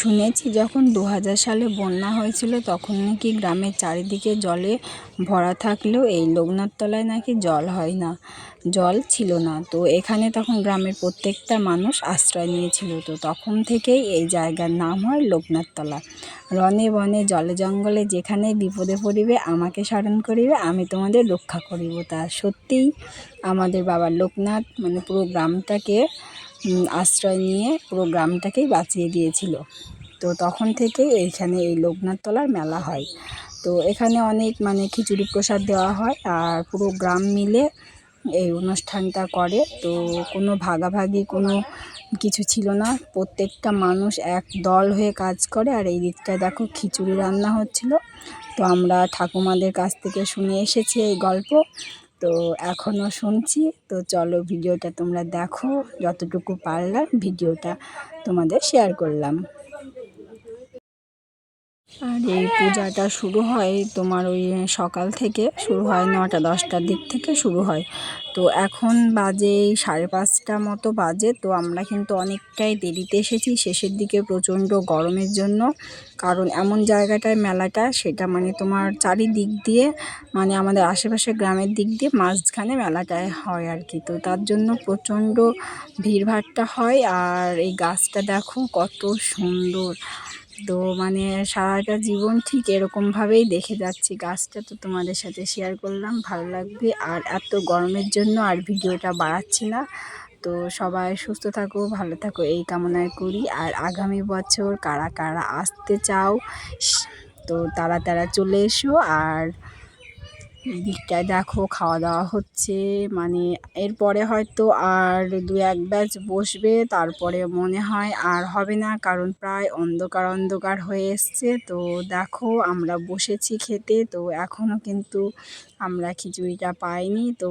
শুনেছি যখন 2000 সালে বন্যা হয়েছিল তখন নাকি গ্রামের চারিদিকে জলে ভরা থাকলেও এই লোকনাথ তলায় নাকি জল ছিল না। তো এখানে তখন গ্রামের প্রত্যেকটা মানুষ আশ্রয় নিয়েছিল। তো তখন থেকেই এই জায়গার নাম হয় লোকনাথ তলা। রনে বনে জলে জঙ্গলে যেখানে বিপদে পড়িবে আমাকে স্মরণ করিবে, আমি তোমাদের রক্ষা করিব। তা সত্যিই আমাদের বাবা লোকনাথ মানে পুরো গ্রামটাকে আশ্রয় নিয়ে পুরো গ্রামটাকেই বাঁচিয়ে দিয়েছিল। তো তখন থেকেই এইখানে এই লোকনাথ তলার মেলা হয়। তো এখানে অনেক খিচুড়ি প্রসাদ দেওয়া হয় আর পুরো গ্রাম মিলে এই অনুষ্ঠানটা করে। তো কোনো ভাগাভাগি কোনো কিছু ছিল না, প্রত্যেকটা মানুষ এক দল হয়ে কাজ করে। আর এই দিকটায় দেখো খিচুড়ি রান্না হচ্ছিল। তো আমরা ঠাকুমাদের কাছ থেকে শুনে এসেছি এই গল্প, তো এখনও শুনছি। তো চলো ভিডিওটা তোমরা দেখো, যতটুকু পারলাম ভিডিওটা তোমাদের শেয়ার করলাম। আর এই পূজাটা শুরু হয় তোমার ওই সকাল থেকে শুরু হয়, 9টা-10টার দিক থেকে শুরু হয়। তো এখন বাজে 5:30 মতো বাজে। তো আমরা কিন্তু অনেকটাই দেরিতে এসেছি, শেষের দিকে প্রচণ্ড গরমের জন্য। কারণ এমন জায়গাটায় মেলাটা, সেটা তোমার চারিদিক দিয়ে আমাদের আশেপাশে গ্রামের দিক দিয়ে মাঝখানে মেলাটায় হয় আর কি। তো তার জন্য প্রচণ্ড ভিড়ভাট্টা হয়। আর এই গাছটা দেখো কত সুন্দর। তো সারাটা জীবন ঠিক এরকমভাবেই দেখে যাচ্ছি গাছটা। তো তোমাদের সাথে শেয়ার করলাম, ভালো লাগবে। আর এত গরমের জন্য আর ভিডিওটা বাড়াচ্ছি না। তো সবাই সুস্থ থাকো, ভালো থাকো এই কামনায় করি। আর আগামী বছর কারা কারা আসতে চাও তো তারা চলে এসো। আর দিকটায় দেখো খাওয়া দাওয়া হচ্ছে, এরপরে হয়তো আর 2-1 ব্যাচ বসবে, তারপরে মনে হয় আর হবে না, কারণ প্রায় অন্ধকার হয়ে এসছে। তো দেখো আমরা বসেছি খেতে, তো এখনও কিন্তু আমরা খিচুড়িটা পাইনি। তো